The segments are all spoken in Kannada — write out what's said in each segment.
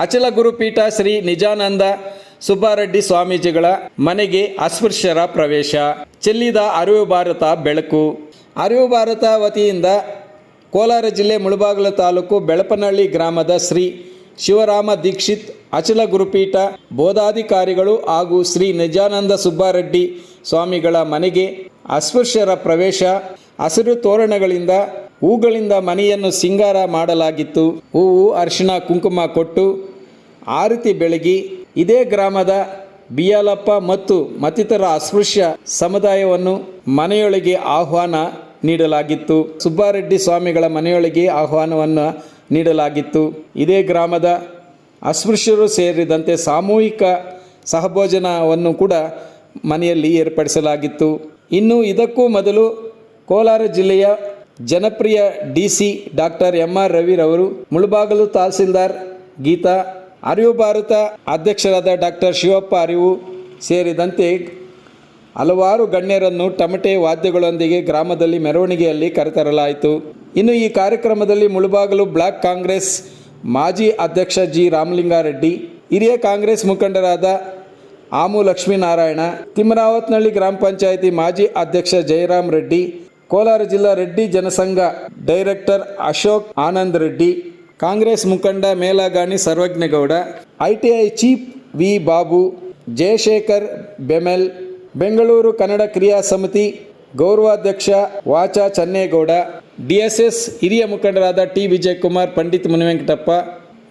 ಅಚಲ ಗುರುಪೀಠ ಶ್ರೀ ನಿಜಾನಂದ ಸುಬ್ಬಾರೆಡ್ಡಿ ಸ್ವಾಮೀಜಿಗಳ ಮನೆಗೆ ಅಸ್ಪೃಶ್ಯರ ಪ್ರವೇಶ. ಚೆಲ್ಲಿದ ಅರಿವು ಭಾರತ ಬೆಳಕು. ಅರಿವು ಭಾರತ ವತಿಯಿಂದ ಕೋಲಾರ ಜಿಲ್ಲೆ ಮುಳಬಾಗಿಲು ತಾಲೂಕು ಬೆಳಪನಹಳ್ಳಿ ಗ್ರಾಮದ ಶ್ರೀ ಶಿವರಾಮ ದೀಕ್ಷಿತ್ ಅಚಲ ಗುರುಪೀಠ ಬೋಧಾಧಿಕಾರಿಗಳು ಹಾಗೂ ಶ್ರೀ ನಿಜಾನಂದ ಸುಬ್ಬಾರೆಡ್ಡಿ ಸ್ವಾಮಿಗಳ ಮನೆಗೆ ಅಸ್ಪೃಶ್ಯರ ಪ್ರವೇಶ. ಹಸಿರು ತೋರಣಗಳಿಂದ ಹೂಗಳಿಂದ ಮನೆಯನ್ನು ಸಿಂಗಾರ ಮಾಡಲಾಗಿತ್ತು. ಹೂವು, ಅರಿಶಿಣ, ಕುಂಕುಮ ಕೊಟ್ಟು ಆರತಿ ಬೆಳಗಿ ಇದೇ ಗ್ರಾಮದ ಬಿಯಾಲಪ್ಪ ಮತ್ತು ಮತ್ತಿತರ ಅಸ್ಪೃಶ್ಯ ಸಮುದಾಯವನ್ನು ಮನೆಯೊಳಗೆ ಆಹ್ವಾನ ನೀಡಲಾಗಿತ್ತು. ಸುಬ್ಬಾರೆಡ್ಡಿ ಸ್ವಾಮಿಗಳ ಮನೆಯೊಳಗೆ ಆಹ್ವಾನವನ್ನು ನೀಡಲಾಗಿತ್ತು. ಇದೇ ಗ್ರಾಮದ ಅಸ್ಪೃಶ್ಯರು ಸೇರಿದಂತೆ ಸಾಮೂಹಿಕ ಸಹಭೋಜನವನ್ನು ಕೂಡ ಮನೆಯಲ್ಲಿ ಏರ್ಪಡಿಸಲಾಗಿತ್ತು. ಇನ್ನು ಇದಕ್ಕೂ ಮೊದಲು ಕೋಲಾರ ಜಿಲ್ಲೆಯ ಜನಪ್ರಿಯ DC ಡಾಕ್ಟರ್ MR ರವಿರವರು, ಮುಳಬಾಗಿಲು ತಹಸೀಲ್ದಾರ್ ಗೀತಾ, ಅರಿವು ಭಾರತ ಅಧ್ಯಕ್ಷರಾದ ಡಾಕ್ಟರ್ ಶಿವಪ್ಪ ಅರಿವು ಸೇರಿದಂತೆ ಹಲವಾರು ಗಣ್ಯರನ್ನು ಟಮಟೆ ವಾದ್ಯಗಳೊಂದಿಗೆ ಗ್ರಾಮದಲ್ಲಿ ಮೆರವಣಿಗೆಯಲ್ಲಿ ಕರೆತರಲಾಯಿತು. ಇನ್ನು ಈ ಕಾರ್ಯಕ್ರಮದಲ್ಲಿ ಮುಳಬಾಗಿಲು ಬ್ಲಾಕ್ ಕಾಂಗ್ರೆಸ್ ಮಾಜಿ ಅಧ್ಯಕ್ಷ G. ರಾಮಲಿಂಗಾರೆಡ್ಡಿ, ಹಿರಿಯ ಕಾಂಗ್ರೆಸ್ ಮುಖಂಡರಾದ ಆಮು ಲಕ್ಷ್ಮೀನಾರಾಯಣ, ತಿಮ್ಮರಾವತ್ನಹಳ್ಳಿ ಗ್ರಾಮ ಪಂಚಾಯಿತಿ ಮಾಜಿ ಅಧ್ಯಕ್ಷ ಜಯರಾಮ್ ರೆಡ್ಡಿ, ಕೋಲಾರ ಜಿಲ್ಲಾ ರೆಡ್ಡಿ ಜನಸಂಘ ಡೈರೆಕ್ಟರ್ ಅಶೋಕ್ ಆನಂದ್ ರೆಡ್ಡಿ, ಕಾಂಗ್ರೆಸ್ ಮುಖಂಡ ಮೇಲಾಗಾಣಿ ಸರ್ವಜ್ಞಗೌಡ, ITI chief V. Babu, Jayashekar BEML, Bengaluru Kannada ಕ್ರಿಯಾ ಸಮಿತಿ ಗೌರವಾಧ್ಯಕ್ಷ ವಾಚಾ ಚನ್ನೇಗೌಡ, DSS ಹಿರಿಯ ಮುಖಂಡರಾದ T. ವಿಜಯಕುಮಾರ್, ಪಂಡಿತ್ ಮುನಿವೆಂಕಟಪ್ಪ,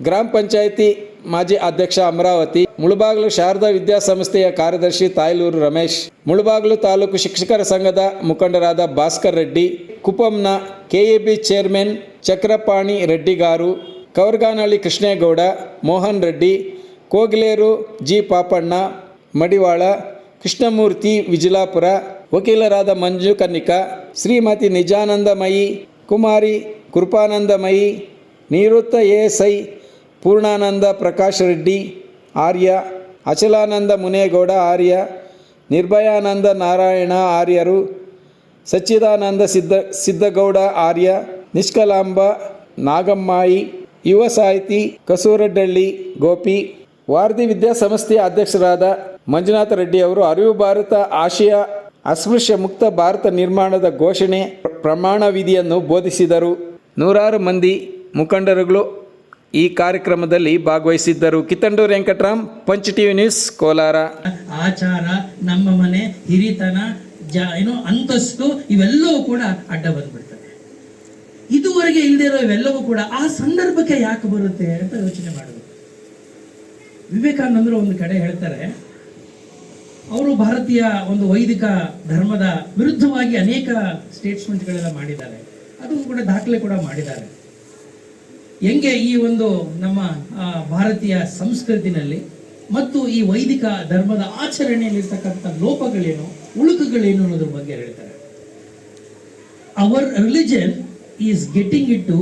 ಗ್ರಾಮ ಪಂಚಾಯಿತಿ ಮಾಜಿ ಅಧ್ಯಕ್ಷ ಅಮರಾವತಿ, ಮುಳಬಾಗಿಲು ಶಾರದಾ ವಿದ್ಯಾಸಂಸ್ಥೆಯ ಕಾರ್ಯದರ್ಶಿ ತಾಯ್ಲೂರು ರಮೇಶ್, ಮುಳಬಾಗಿಲು ತಾಲೂಕು ಶಿಕ್ಷಕರ ಸಂಘದ ಮುಖಂಡರಾದ ಭಾಸ್ಕರ್ ರೆಡ್ಡಿ, ಕುಪ್ಪಂನ KAB ಚೇರ್ಮನ್ ಚಕ್ರಪಾಣಿ ರೆಡ್ಡಿಗಾರು, ಕವರ್ಗಾನಹಳ್ಳಿ ಕೃಷ್ಣೇಗೌಡ, ಮೋಹನ್ ರೆಡ್ಡಿ, ಕೋಗಿಲೇರು G. ಪಾಪಣ್ಣ, ಮಡಿವಾಳ, ಕೃಷ್ಣಮೂರ್ತಿ ವಿಜಿಲಾಪುರ, ವಕೀಲರಾದ ಮಂಜು ಕನ್ನಿಕ, ಶ್ರೀಮತಿ ನಿಜಾನಂದಮಯಿ ಕುಮಾರಿ, ಕೃಪಾನಂದಮಯಿ, ನಿವೃತ್ತ ASI ಪೂರ್ಣಾನಂದ ಪ್ರಕಾಶ್ ರೆಡ್ಡಿ ಆರ್ಯ, ಅಚಲಾನಂದ ಮುನೇಗೌಡ ಆರ್ಯ, ನಿರ್ಭಯಾನಂದ ನಾರಾಯಣ ಆರ್ಯರು, ಸಚ್ಚಿದಾನಂದ ಸಿದ್ದಗೌಡ ಆರ್ಯ, ನಿಷ್ಕಲಾಂಬ ನಾಗಮ್ಮಾಯಿ, ಯುವ ಸಾಹಿತಿ ಕಸೂರಡ್ಡಳ್ಳಿ ಗೋಪಿ, ವಾರ್ಧಿ ವಿದ್ಯಾಸಂಸ್ಥೆಯ ಅಧ್ಯಕ್ಷರಾದ ಮಂಜುನಾಥ ರೆಡ್ಡಿ ಅವರು ಅರಿವು ಭಾರತ ಆಶಯ ಅಸ್ಪೃಶ್ಯ ಮುಕ್ತ ಭಾರತ ನಿರ್ಮಾಣದ ಘೋಷಣೆ ಪ್ರಮಾಣ ವಿಧಿಯನ್ನು ಬೋಧಿಸಿದರು. ನೂರಾರು ಮಂದಿ ಮುಖಂಡರುಗಳು ಈ ಕಾರ್ಯಕ್ರಮದಲ್ಲಿ ಭಾಗವಹಿಸಿದ್ದರು. Kittandur Venkatram, Punch TV news, Kolar. ಆಚಾರ, ನಮ್ಮ ಮನೆ, ಹಿರಿತನ, ಅಂತಸ್ತು ಇವೆಲ್ಲವೂ ಕೂಡ ಅಡ್ಡ ಬಂದ್ಬಿಡ್ತದೆ. ಇದುವರೆಗೆ ಇಲ್ಲದೆ ಇರೋ ಇವೆಲ್ಲವೂ ಕೂಡ ಆ ಸಂದರ್ಭಕ್ಕೆ ಯಾಕೆ ಬರುತ್ತೆ ಅಂತ ಯೋಚನೆ ಮಾಡಬೇಕು. ವಿವೇಕಾನಂದರು ಒಂದು ಕಡೆ ಹೇಳ್ತಾರೆ, ಅವರು ಭಾರತೀಯ ಒಂದು ವೈದಿಕ ಧರ್ಮದ ವಿರುದ್ಧವಾಗಿ ಅನೇಕ ಸ್ಟೇಟ್ಸ್ಮೆಂಟ್ಗಳೆಲ್ಲ ಮಾಡಿದ್ದಾರೆ. ಅದು ಕೂಡ ದಾಖಲೆ ಕೂಡ ಮಾಡಿದ್ದಾರೆ. ಹೆಂಗೆ ಈ ಒಂದು ನಮ್ಮ ಭಾರತೀಯ ಸಂಸ್ಕೃತಿನಲ್ಲಿ ಮತ್ತು ಈ ವೈದಿಕ ಧರ್ಮದ ಆಚರಣೆಯಲ್ಲಿರ್ತಕ್ಕಂಥ ಲೋಪಗಳೇನು, ಉಳುಕುಗಳೇನು ಅನ್ನೋದ್ರ ಬಗ್ಗೆ ಹೇಳ್ತಾರೆ. Our religion is getting into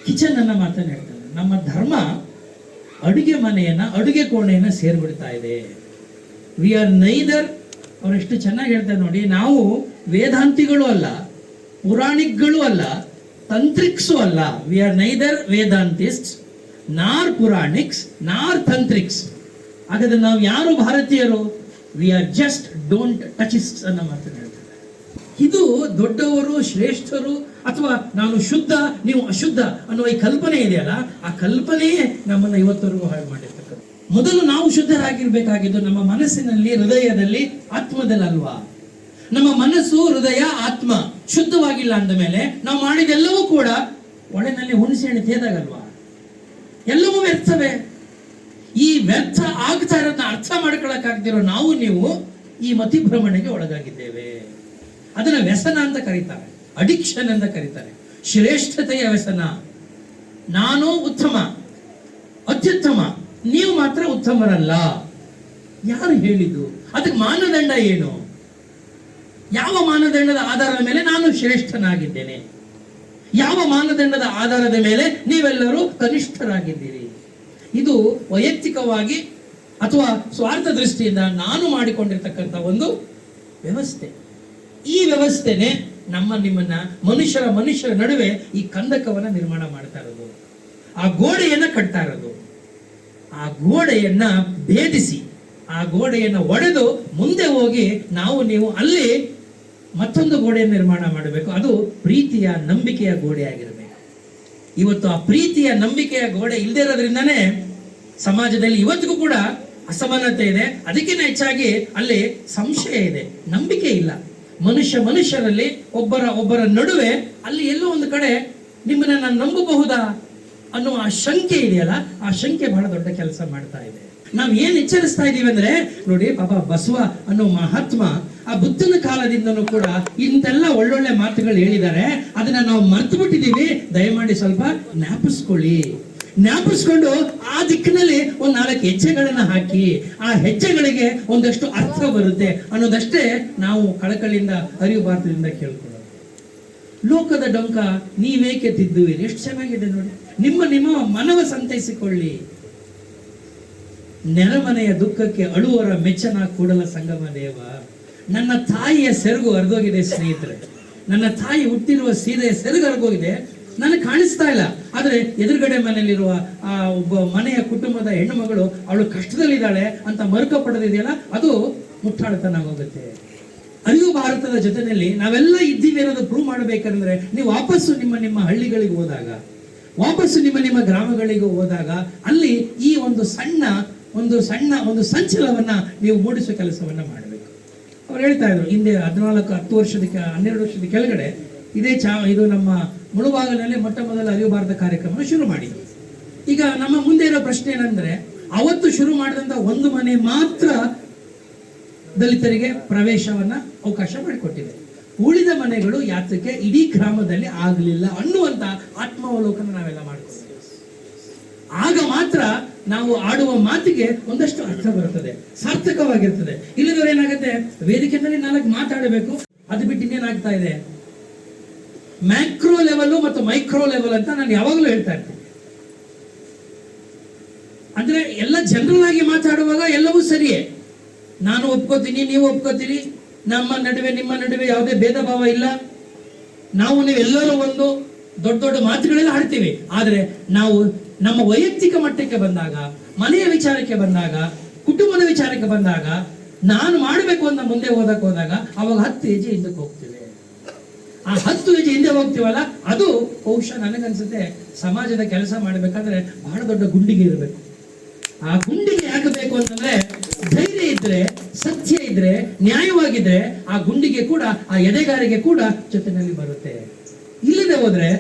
kitchen ಅನ್ನ ಮಾತನ್ನು ಹೇಳ್ತಾರೆ. ನಮ್ಮ ಧರ್ಮ ಅಡುಗೆ ಮನೆಯನ್ನ, ಅಡುಗೆ ಕೋಣೆಯನ್ನ ಸೇರ್ಬಿಡ್ತಾ ಇದೆ. ವಿ ಆರ್ ನೈದರ್, ಅವ್ರು ಎಷ್ಟು ಚೆನ್ನಾಗಿ ಹೇಳ್ತಾರೆ ನೋಡಿ, ನಾವು ವೇದಾಂತಿಗಳು ಅಲ್ಲ, ಪುರಾಣಿಕ್ಗಳು ಅಲ್ಲ, ತಂತ್ರಿಕ್ಸು ಅಲ್ಲ. ವಿ ಆರ್ ನೈದರ್ ವೇದಾಂತಿಸ್ಟ್ ನಾರ್ ಪುರಾಣಿಕ್ಸ್ ನಾರ್ ತಂತ್ರಿಕ್ಸ್. ಹಾಗಾದ್ರೆ ನಾವು ಯಾರು ಭಾರತೀಯರು? ವಿ ಆರ್ ಜಸ್ಟ್ ಡೋಂಟ್ ಟಚಿಸ್ಟ್ ಅನ್ನೋ ಮಾತನ್ನು ಹೇಳ್ತಾರೆ. ಇದು ದೊಡ್ಡವರು, ಶ್ರೇಷ್ಠರು, ಅಥವಾ ನಾನು ಶುದ್ಧ ನೀವು ಅಶುದ್ಧ ಅನ್ನುವ ಈ ಕಲ್ಪನೆ ಇದೆಯಲ್ಲ, ಆ ಕಲ್ಪನೆಯೇ ನಮ್ಮನ್ನ ಇವತ್ತವರೆಗೂ ಹಾಳು ಮಾಡಿರ್ತಕ್ಕಂಥ. ಮೊದಲು ನಾವು ಶುದ್ಧರಾಗಿರ್ಬೇಕಾಗಿದ್ದು ನಮ್ಮ ಮನಸ್ಸಿನಲ್ಲಿ, ಹೃದಯದಲ್ಲಿ, ಆತ್ಮದಲ್ಲಲ್ವಾ? ನಮ್ಮ ಮನಸ್ಸು, ಹೃದಯ, ಆತ್ಮ ಶುದ್ಧವಾಗಿಲ್ಲ ಅಂದ ಮೇಲೆ ನಾವು ಮಾಡಿದೆಲ್ಲವೂ ಕೂಡ ಒಳನಲ್ಲಿ ಹುಣಸೆ ಹಣ್ಣು ತೇದಾಗಲ್ವಾ? ಎಲ್ಲವೂ ವ್ಯರ್ಥವೇ. ಈ ವ್ಯರ್ಥ ಆಗ್ತಾ ಇರೋದನ್ನ ಅರ್ಥ ಮಾಡ್ಕೊಳಕ್ಕಾಗ್ದಿರೋ ನಾವು ನೀವು ಈ ಮತಿಭ್ರಮಣೆಗೆ ಒಳಗಾಗಿದ್ದೇವೆ. ಅದನ್ನ ವ್ಯಸನ ಅಂತ ಕರೀತಾರೆ, ಅಡಿಕ್ಷನ್ ಅಂತ ಕರೀತಾರೆ. ಶ್ರೇಷ್ಠತೆಯ ವ್ಯಸನ. ನಾನು ಉತ್ತಮ, ಅತ್ಯುತ್ತಮ, ನೀವು ಮಾತ್ರ ಉತ್ತಮರಲ್ಲ. ಯಾರು ಹೇಳಿದ್ದು? ಅದಕ್ಕೆ ಮಾನದಂಡ ಏನು? ಯಾವ ಮಾನದಂಡದ ಆಧಾರದ ಮೇಲೆ ನಾನು ಶ್ರೇಷ್ಠನಾಗಿದ್ದೇನೆ? ಯಾವ ಮಾನದಂಡದ ಆಧಾರದ ಮೇಲೆ ನೀವೆಲ್ಲರೂ ಕನಿಷ್ಠರಾಗಿದ್ದೀರಿ? ಇದು ವೈಯಕ್ತಿಕವಾಗಿ ಅಥವಾ ಸ್ವಾರ್ಥ ದೃಷ್ಟಿಯಿಂದ ನಾನು ಮಾಡಿಕೊಂಡಿರ್ತಕ್ಕಂಥ ಒಂದು ವ್ಯವಸ್ಥೆ. ಈ ವ್ಯವಸ್ಥೆನೆ ನಿಮ್ಮನ್ನ ಮನುಷ್ಯರ ನಡುವೆ ಈ ಕಂದಕವನ್ನ ನಿರ್ಮಾಣ ಮಾಡ್ತಾ ಇರೋದು, ಆ ಗೋಡೆಯನ್ನ ಕಟ್ತಾ ಇರೋದು. ಆ ಗೋಡೆಯನ್ನ ಭೇದಿಸಿ, ಆ ಗೋಡೆಯನ್ನು ಒಡೆದು ಮುಂದೆ ಹೋಗಿ ನೀವು ಅಲ್ಲಿ ಮತ್ತೊಂದು ಗೋಡೆಯನ್ನು ನಿರ್ಮಾಣ ಮಾಡಬೇಕು. ಅದು ಪ್ರೀತಿಯ ನಂಬಿಕೆಯ ಗೋಡೆ ಆಗಿರಬೇಕು. ಇವತ್ತು ಆ ಪ್ರೀತಿಯ ನಂಬಿಕೆಯ ಗೋಡೆ ಇಲ್ಲದೆ ಇರೋದ್ರಿಂದನೇ ಸಮಾಜದಲ್ಲಿ ಇವತ್ತಿಗೂ ಕೂಡ ಅಸಮಾನತೆ ಇದೆ. ಅದಕ್ಕಿಂತ ಹೆಚ್ಚಾಗಿ ಅಲ್ಲಿ ಸಂಶಯ ಇದೆ, ನಂಬಿಕೆ ಇಲ್ಲ. ಮನುಷ್ಯರಲ್ಲಿ ಒಬ್ಬರ ನಡುವೆ ಅಲ್ಲಿ ಎಲ್ಲೋ ಒಂದು ಕಡೆ ನಿಮ್ಮನ್ನ ನಾನು ನಂಬಬಹುದಾ ಅನ್ನುವ ಆ ಶಂಕೆ ಇದೆಯಲ್ಲ, ಆ ಶಂಕೆ ಬಹಳ ದೊಡ್ಡ ಕೆಲಸ ಮಾಡ್ತಾ ಇದೆ. ನಾವ್ ಏನ್ ಎಚ್ಚರಿಸ್ತಾ ಇದೀವಿ ಅಂದ್ರೆ, ನೋಡಿ ಪಾಪ ಬಸವ ಅನ್ನೋ ಮಹಾತ್ಮ ಆ ಬುದ್ಧನ ಕಾಲದಿಂದನೂ ಕೂಡ ಇಂತೆಲ್ಲ ಒಳ್ಳೊಳ್ಳೆ ಮಾತುಗಳು ಹೇಳಿದ್ದಾರೆ. ಅದನ್ನ ನಾವು ಮರ್ತು ಬಿಟ್ಟಿದೀವಿ. ದಯಮಾಡಿ ಸ್ವಲ್ಪ ಜ್ಞಾಪಿಸ್ಕೊಂಡು ಆ ದಿಕ್ಕಿನಲ್ಲಿ ಒಂದ್ 4 ಹೆಜ್ಜೆಗಳನ್ನ ಹಾಕಿ, ಆ ಹೆಜ್ಜೆಗಳಿಗೆ ಒಂದಷ್ಟು ಅರ್ಥ ಬರುತ್ತೆ ಅನ್ನೋದಷ್ಟೇ ನಾವು ಕಳಕಳಿಯಿಂದ ಅರಿವು ಭಾರತದಿಂದ ಕೇಳ್ಕೊಳ್ಳೋದು. ಲೋಕದ ಡೊಂಕ ನೀವೇಕೆ ತಿದ್ದುವಿರಿ, ಎಷ್ಟು ಚೆನ್ನಾಗಿದೆ ನೋಡಿ. ನಿಮ್ಮ ಮನವ ಸಂತೈಸಿಕೊಳ್ಳಿ. ನೆರೆಮನೆಯ ದುಃಖಕ್ಕೆ ಅಳುವರ ಮೆಚ್ಚನ ಕೂಡಲ ಸಂಗಮ ದೇವ. ನನ್ನ ತಾಯಿಯ ಸೆರಗು ಹರಿದೋಗಿದೆ ಸ್ನೇಹಿತರೆ, ನನ್ನ ತಾಯಿ ಹುಟ್ಟಿರುವ ಸೀರೆಯ ಸೆರಗು ಹರಿದೋಗಿದೆ, ನನಗೆ ಕಾಣಿಸ್ತಾ ಇಲ್ಲ. ಆದ್ರೆ ಎದುರುಗಡೆ ಮನೆಯಲ್ಲಿರುವ ಆ ಒಬ್ಬ ಮನೆಯ ಕುಟುಂಬದ ಹೆಣ್ಣು ಮಗಳು ಅವಳು ಕಷ್ಟದಲ್ಲಿದ್ದಾಳೆ ಅಂತ ಮರುಕ ಪಡೆದಿದೆಯಲ್ಲ, ಅದು ಮುಟ್ಟಾಳತನ ಹೋಗುತ್ತೆ. ಅರಿವು ಭಾರತದ ಜೊತೆಯಲ್ಲಿ ನಾವೆಲ್ಲ ಇದ್ದೀವಿ ಅನ್ನೋದು ಪ್ರೂವ್ ಮಾಡಬೇಕಂದ್ರೆ ನೀವು ವಾಪಸ್ಸು ನಿಮ್ಮ ಹಳ್ಳಿಗಳಿಗೆ ಹೋದಾಗ, ವಾಪಸ್ಸು ನಿಮ್ಮ ಗ್ರಾಮಗಳಿಗೆ ಹೋದಾಗ ಅಲ್ಲಿ ಈ ಒಂದು ಸಣ್ಣ ಸಂಚಲವನ್ನ ನೀವು ಮೂಡಿಸುವ ಕೆಲಸವನ್ನ ಮಾಡಬೇಕು. ಅವ್ರು ಹೇಳ್ತಾ ಇದ್ರು, ಹಿಂದೆ 10 ವರ್ಷದ 12 ವರ್ಷದ ಕೆಳಗಡೆ ಇದು ನಮ್ಮ ಮುಳುಬಾಗಿಲಿನಲ್ಲಿ ಮೊಟ್ಟ ಮೊದಲ ಅರಿವು ಭಾರತ ಕಾರ್ಯಕ್ರಮ ಶುರು ಮಾಡಿದ್ರು. ಈಗ ನಮ್ಮ ಮುಂದೆ ಇರೋ ಪ್ರಶ್ನೆ ಏನಂದ್ರೆ, ಅವತ್ತು ಶುರು ಮಾಡಿದಂತ ಒಂದು ಮನೆ ಮಾತ್ರ ದಲಿತರಿಗೆ ಪ್ರವೇಶವನ್ನ ಅವಕಾಶ ಮಾಡಿಕೊಟ್ಟಿದೆ. ಉಳಿದ ಮನೆಗಳು ಯಾತಕ್ಕೆ ಇಡೀ ಗ್ರಾಮದಲ್ಲಿ ಆಗಲಿಲ್ಲ ಅನ್ನುವಂತ ಆತ್ಮಾವಲೋಕನ ನಾವೆಲ್ಲ ಮಾಡ್ಕೊಳ್ತೀವಿ. ಆಗ ಮಾತ್ರ ನಾವು ಆಡುವ ಮಾತಿಗೆ ಒಂದಷ್ಟು ಅರ್ಥ ಬರುತ್ತದೆ, ಸಾರ್ಥಕವಾಗಿರ್ತದೆ. ಇಲ್ಲದವ್ರು ಏನಾಗುತ್ತೆ, ವೇದಿಕೆಯಲ್ಲಿ 4 ಮಾತಾಡಬೇಕು, ಅದು ಬಿಟ್ಟು ಇನ್ನೇನಾಗ್ತಾ ಇದೆ, ಮ್ಯಾಕ್ರೋ ಲೆವೆಲ್ ಮತ್ತು ಮೈಕ್ರೋ ಲೆವೆಲ್ ಅಂತ ನಾನು ಯಾವಾಗಲೂ ಹೇಳ್ತಾ ಇರ್ತೀನಿ. ಅಂದ್ರೆ ಎಲ್ಲ ಜನರಲ್ ಆಗಿ ಮಾತಾಡುವಾಗ ಎಲ್ಲವೂ ಸರಿಯೇ, ನಾನು ಒಪ್ಕೋತೀನಿ, ನೀವು ಒಪ್ಕೋತೀರಿ, ನಿಮ್ಮ ನಡುವೆ ಯಾವುದೇ ಭೇದ ಭಾವ ಇಲ್ಲ, ನೀವೆಲ್ಲರೂ ಒಂದು ದೊಡ್ಡ ಮಾತುಗಳೆಲ್ಲ ಆಡ್ತೀವಿ. ಆದ್ರೆ ನಾವು ನಮ್ಮ ವೈಯಕ್ತಿಕ ಮಟ್ಟಕ್ಕೆ ಬಂದಾಗ, ಮನೆಯ ವಿಚಾರಕ್ಕೆ ಬಂದಾಗ, ಕುಟುಂಬದ ವಿಚಾರಕ್ಕೆ ಬಂದಾಗ, ನಾನು ಮಾಡಬೇಕು ಅಂತ ಮುಂದೆ ಹೋದಾಗ ಅವಾಗ 10 ಹೆಜ್ಜೆ ಹಿಂದಕ್ಕೆ ಹೋಗ್ತೀವಿ. ಆ 10 ಹೆಜ್ಜೆ ಹಿಂದೆ ಹೋಗ್ತೀವಲ್ಲ, ಅದು ಬಹುಶಃ ನನಗನ್ಸುತ್ತೆ ಸಮಾಜದ ಕೆಲಸ ಮಾಡಬೇಕಾದ್ರೆ ಬಹಳ ದೊಡ್ಡ ಗುಂಡಿಗೆ ಇರಬೇಕು. ಆ ಗುಂಡಿಗೆ ಹಾಕಬೇಕು ಅಂತಂದ್ರೆ ಧೈರ್ಯ ಇದ್ರೆ, ಸತ್ಯ ಇದ್ರೆ, ನ್ಯಾಯವಾಗಿದ್ರೆ ಆ ಗುಂಡಿಗೆ ಕೂಡ, ಆ ಎದೆಗಾರಿಗೆ ಕೂಡ ಜೊತೆನಲ್ಲಿ ಬರುತ್ತೆ. ಇಲ್ಲದೆ ಹೋದ್ರೆ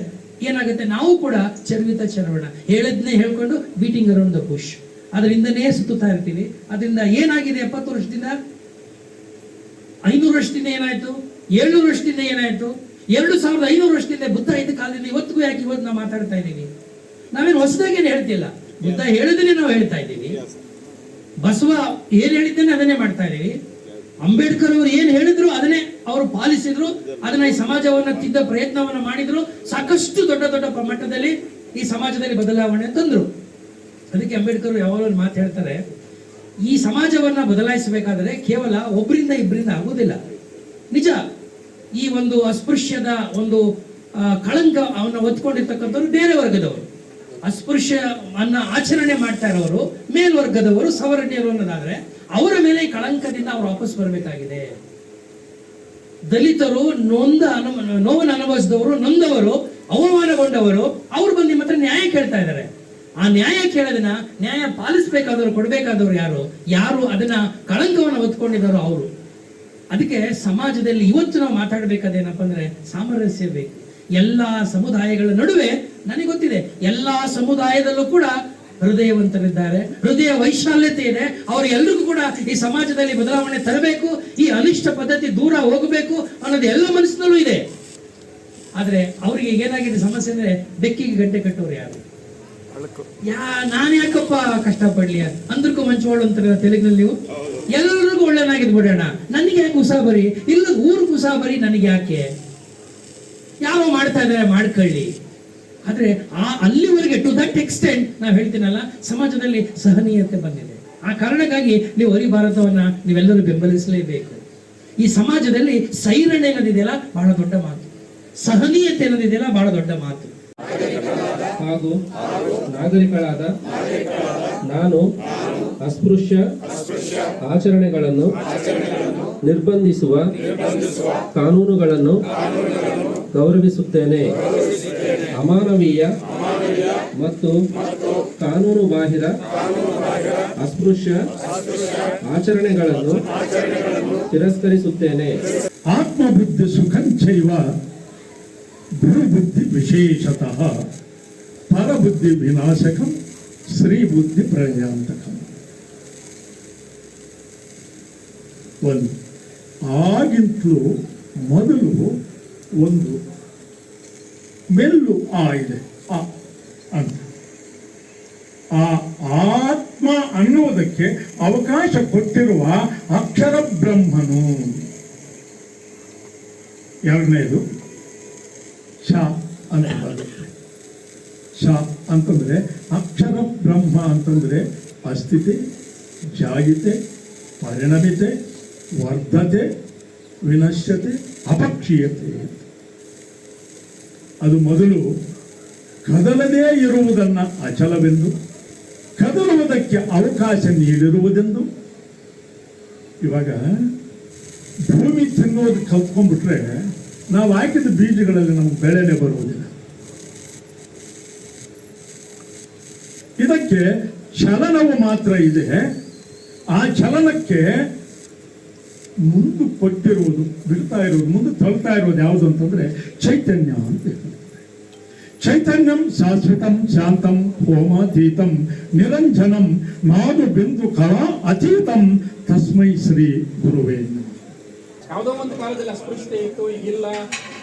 ಏನಾಗುತ್ತೆ, ನಾವು ಕೂಡ ಚರ್ವಣ ಹೇಳದ್ನೇ ಹೇಳ್ಕೊಂಡು ಬೀಟಿಂಗ್ ಅರೌಂಡ್ ದ ಬುಷ್, ಅದರಿಂದನೇ ಸುತ್ತುತ್ತಾ ಇರ್ತೀವಿ. ಅದರಿಂದ ಏನಾಗಿದೆ, 70 ವರ್ಷದಿಂದ, 500 ವರ್ಷದಿಂದ ಏನಾಯ್ತು, 700 ವರ್ಷದಿಂದ ಏನಾಯ್ತು, 2500 ವರ್ಷದಿಂದ ಬುದ್ಧ ಇದ್ದ ಕಾಲದಿಂದ ಇವತ್ತಿಗೂ ಯಾಕೆ ಇವತ್ತು ನಾವು ಮಾತಾಡ್ತಾ ಇದ್ದೀವಿ? ನಾವೇನು ಹೊಸದಾಗೇನು ಹೇಳ್ತಿಲ್ಲ, ಬುದ್ಧ ಹೇಳಿದ್ರೆ ನಾವು ಹೇಳ್ತಾ ಇದ್ದೀವಿ. ಬಸವ ಏನ್ ಹೇಳಿದ್ದೇನೆ ಅದನ್ನೇ ಮಾಡ್ತಾ ಇದೀವಿ. ಅಂಬೇಡ್ಕರ್ ಅವರು ಏನ್ ಹೇಳಿದ್ರು ಅದನ್ನೇ ಅವರು ಪಾಲಿಸಿದ್ರು. ಅದನ್ನ ಈ ಸಮಾಜವನ್ನ ತಿದ್ದ ಪ್ರಯತ್ನವನ್ನ ಮಾಡಿದ್ರು. ಸಾಕಷ್ಟು ದೊಡ್ಡ ಮಟ್ಟದಲ್ಲಿ ಈ ಸಮಾಜದಲ್ಲಿ ಬದಲಾವಣೆ ತಂದ್ರು. ಅದಕ್ಕೆ ಅಂಬೇಡ್ಕರ್ ಯಾವಾಗಲೂ ಒಂದು ಮಾತು ಹೇಳ್ತಾರೆ, ಈ ಸಮಾಜವನ್ನ ಬದಲಾಯಿಸಬೇಕಾದ್ರೆ ಕೇವಲ ಒಬ್ಬರಿಂದ ಇಬ್ಬರಿಂದ ಆಗುವುದಿಲ್ಲ. ನಿಜ, ಈ ಒಂದು ಅಸ್ಪೃಶ್ಯದ ಒಂದು ಕಳಂಕ ಅವನ್ನ ಒತ್ಕೊಂಡಿರ್ತಕ್ಕಂಥವ್ರು ಬೇರೆ ವರ್ಗದವರು, ಅಸ್ಪೃಶ್ಯ ಆಚರಣೆ ಮಾಡ್ತಾ ಇರೋರು ಮೇಲ್ವರ್ಗದವರು, ಸವರ್ಣೀಯರು ಅನ್ನೋದಾದ್ರೆ ಅವರ ಮೇಲೆ ಕಳಂಕದಿಂದ ಅವ್ರು ವಾಪಸ್ ಬರಬೇಕಾಗಿದೆ. ದಲಿತರು ನೋವನ್ನು ಅನುಭವಿಸಿದವರು, ನೊಂದವರು, ಅವಮಾನಗೊಂಡವರು, ಅವ್ರು ಬಂದು ನಿಮ್ಮ ಹತ್ರ ನ್ಯಾಯ ಕೇಳ್ತಾ ಇದ್ದಾರೆ. ಆ ನ್ಯಾಯ ಕೇಳೋದನ್ನ, ನ್ಯಾಯ ಪಾಲಿಸಬೇಕಾದವರು, ಕೊಡಬೇಕಾದವರು ಯಾರು ಅದನ್ನ ಕಳಂಕವನ್ನು ಹೊತ್ಕೊಂಡಿದ್ದಾರೋ ಅವರು. ಅದಕ್ಕೆ ಸಮಾಜದಲ್ಲಿ ಇವತ್ತು ನಾವು ಮಾತಾಡಬೇಕಾದೇನಪ್ಪ ಅಂದ್ರೆ ಸಾಮರಸ್ಯ ಬೇಕು. ಎಲ್ಲಾ ಸಮುದಾಯಗಳ ನಡುವೆ ನನಗೆ ಗೊತ್ತಿದೆ, ಎಲ್ಲಾ ಸಮುದಾಯದಲ್ಲೂ ಕೂಡ ಹೃದಯವಂತರಿದ್ದಾರೆ, ಹೃದಯ ವೈಶಾಲ್ಯತೆ ಇದೆ. ಅವರು ಎಲ್ರಿಗೂ ಕೂಡ ಈ ಸಮಾಜದಲ್ಲಿ ಬದಲಾವಣೆ ತರಬೇಕು, ಈ ಅನಿಷ್ಟ ಪದ್ಧತಿ ದೂರ ಹೋಗಬೇಕು ಅನ್ನೋದು ಎಲ್ಲ ಮನಸ್ಸಿನಲ್ಲೂ ಇದೆ. ಆದ್ರೆ ಅವರಿಗೆ ಏನಾಗಿದೆ ಸಮಸ್ಯೆ ಅಂದ್ರೆ, ಬೆಕ್ಕಿಗೆ ಗಂಟೆ ಕಟ್ಟೋರು ಯಾರು? ನಾನು ಯಾಕಪ್ಪ ಕಷ್ಟಪಡ್ಲಿ, ಅಂದ್ರಕ್ಕೂ ಮಂಚವಾಳು ಅಂತಾರೆ ತೆಲುಗಿನಲ್ಲಿ ನೀವು. ಎಲ್ಲರಿಗೂ ಒಳ್ಳೆನಾಗಿದ್ ಬಿಡೋಣ, ನನಗೆ ಯಾಕೆ ಉಸಾಬರಿ ಇಲ್ಲ, ಊರಿಗೆ ಉಸಾಬರಿ ನನಗೆ ಯಾಕೆ? ಯಾರೋ ಮಾಡ್ತಾ ಇದ್ದಾರೆ, ಮಾಡ್ಕೊಳ್ಳಿ. ಆದ್ರೆ ಅಲ್ಲಿವರೆಗೆ ಟು ದಟ್ ಎಕ್ಸ್ಟೆಂಟ್ ನಾವು ಹೇಳ್ತೀನಲ್ಲ, ಸಮಾಜದಲ್ಲಿ ಸಹನೀಯತೆ ಬಂದಿದೆ. ಆ ಕಾರಣಕ್ಕಾಗಿ ನೀವು ಅರಿವು ಭಾರತವನ್ನ ನೀವೆಲ್ಲರೂ ಬೆಂಬಲಿಸಲೇಬೇಕು. ಈ ಸಮಾಜದಲ್ಲಿ ಸೈರಣೆ ಅನ್ನೋದಿದೆಯಲ್ಲ ಬಹಳ ದೊಡ್ಡ ಮಾತು, ಸಹನೀಯತೆ ಅನ್ನೋದಿದೆಯಲ್ಲ ಬಹಳ ದೊಡ್ಡ ಮಾತು. ಹಾಗೂ ನಾಗರಿಕಳಾದ ನಾನು ಅಸ್ಪೃಶ್ಯ ಆಚರಣೆಗಳನ್ನು ನಿರ್ಬಂಧಿಸುವ ಕಾನೂನುಗಳನ್ನು ಗೌರವಿಸುತ್ತೇನೆ. ಅಮಾನವೀಯ ಮತ್ತು ಕಾನೂನು ಬಾಹಿರ ಅಸ್ಪೃಶ್ಯ ಆಚರಣೆಗಳನ್ನು ತಿರಸ್ಕರಿಸುತ್ತೇನೆ. ಆತ್ಮಬುದ್ಧಿ ಸುಖಂಚೈವ ಗುರುಬುದ್ಧಿ ವಿಶೇಷತಃ ಪರಬುದ್ಧಿ ವಿನಾಶಕಂ ಶ್ರೀ ಬುದ್ಧಿ ಪ್ರಜ್ಞಾಂತಕಂ. ಒಂದು ಆಗಿಂತಲೂ ಮೊದಲು ಒಂದು ಮೆಲ್ಲು ಆ ಇದೆ ಆ ಅಂತ ಆ ಆತ್ಮ ಅನ್ನೋದಕ್ಕೆ ಅವಕಾಶ ಕೊಟ್ಟಿರುವ ಅಕ್ಷರ ಬ್ರಹ್ಮನು. ಎರಡನೇದು ಶ ಅಂತ ಬರುತ್ತೆ. ಶ ಅಂತಂದ್ರೆ ಅಕ್ಷರ ಬ್ರಹ್ಮ ಅಂತಂದ್ರೆ ಅಸ್ಥಿತಿ, ಜಾಯಿತೆ, ಪರಿಣಮಿತೆ, ವರ್ಧತೆ, ವಿನಶ್ಯತೆ, ಅಪಕ್ಷೀಯತೆ. ಅದು ಮೊದಲು ಕದಲದೇ ಇರುವುದನ್ನು ಅಚಲವೆಂದು, ಕದಲುವುದಕ್ಕೆ ಅವಕಾಶ ನೀಡಿರುವುದೆಂದು. ಇವಾಗ ಭೂಮಿ ತಿನ್ನೋದು ಕಲ್ತ್ಕೊಂಡ್ಬಿಟ್ರೆ ನಾವು ಹಾಕಿದ ಬೀಜಗಳಲ್ಲಿ ನಮ್ಗೆ ಬೆಳೆನೇ ಬರುವುದಿಲ್ಲ. ಇದಕ್ಕೆ ಚಲನವು ಮಾತ್ರ ಇದೆ. ಆ ಚಲನಕ್ಕೆ ಮುಂದೆ ಕೊಟ್ಟಿರುವುದು, ಬಿಡ್ತಾ ಇರುವುದು, ಮುಂದೆ ತಳ್ತಾ ಇರೋದು ಯಾವುದು ಅಂತಂದ್ರೆ ಚೈತನ್ಯ ಅಂತ ಹೇಳ್ತಾರೆ. ಚೈತನ್ಯಂ ಶಾಶ್ವತಂ ಶಾಂತಂ ಹೋಮಾತೀತಂ ನಿರಂಜನಂ ನಾದು ಬಿಂದು ಕಲಾ ಅತೀತಂ ತಸ್ಮೈ ಶ್ರೀ ಗುರುವೇ. ಯಾವುದೋ ಒಂದು ಕಾಲದಲ್ಲಿ ಅಸ್ಪೃಶ್ಯತೆ ಇತ್ತು, ಈಗಿಲ್ಲ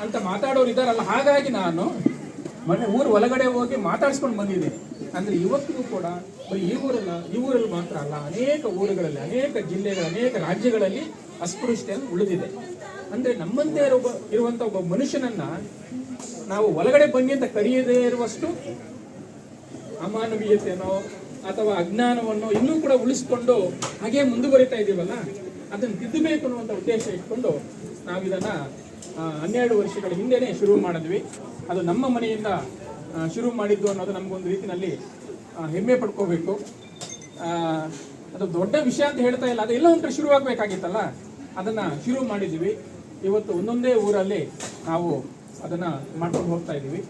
ಅಂತ ಮಾತಾಡೋರು ಇದ್ದಾರಲ್ಲ. ಹಾಗಾಗಿ ನಾನು ಮೊನ್ನೆ ಒಳಗಡೆ ಹೋಗಿ ಮಾತಾಡ್ಸ್ಕೊಂಡು ಬಂದಿದ್ದೀನಿ. ಅಂದ್ರೆ ಇವತ್ತಿಗೂ ಕೂಡ ಬರೀ ಈ ಊರಲ್ಲಿ ಮಾತ್ರ ಅಲ್ಲ, ಅನೇಕ ಊರುಗಳಲ್ಲಿ, ಅನೇಕ ಜಿಲ್ಲೆಗಳ, ಅನೇಕ ರಾಜ್ಯಗಳಲ್ಲಿ ಅಸ್ಪೃಶ್ಯತೆ ಉಳಿದಿದೆ. ಅಂದ್ರೆ ನಮ್ಮಂತೆ ಇರುವಂತ ಒಬ್ಬ ಮನುಷ್ಯನನ್ನ ನಾವು ಒಳಗಡೆ ಬನ್ನಿ ಅಂತ ಕರೆಯದೇ ಇರುವಷ್ಟು ಅಮಾನವೀಯತೆನೋ ಅಥವಾ ಅಜ್ಞಾನವನ್ನು ಇನ್ನೂ ಕೂಡ ಉಳಿಸ್ಕೊಂಡು ಹಾಗೆ ಮುಂದುವರಿತಾ ಇದ್ದೀವಲ್ಲ, ಅದನ್ನು ತಿದ್ದಬೇಕು ಅನ್ನುವಂಥ ಉದ್ದೇಶ ಇಟ್ಕೊಂಡು ನಾವು ಇದನ್ನ 12 ವರ್ಷಗಳ ಹಿಂದೆನೇ ಶುರು ಮಾಡಿದ್ವಿ. ಅದು ನಮ್ಮ ಮನೆಯಿಂದ ಶುರು ಮಾಡಿದ್ದು ಅನ್ನೋದು ನಮಗೊಂದು ರೀತಿಯಲ್ಲಿ ಹೆಮ್ಮೆ ಪಡ್ಕೋಬೇಕು. ಅದು ದೊಡ್ಡ ವಿಷಯ ಅಂತ ಹೇಳ್ತಾ ಇಲ್ಲ, ಅದು ಎಲ್ಲ ಒಂದು ಕಡೆ ಶುರುವಾಗಬೇಕಾಗಿತ್ತಲ್ಲ, ಅದನ್ನು ಶುರು ಮಾಡಿದ್ವಿ. ಇವತ್ತು ಒಂದೊಂದೇ ಊರಲ್ಲಿ ನಾವು ಅದನ್ನು ಮಾಡ್ಕೊಂಡು ಹೋಗ್ತಾ ಇದ್ದೀವಿ.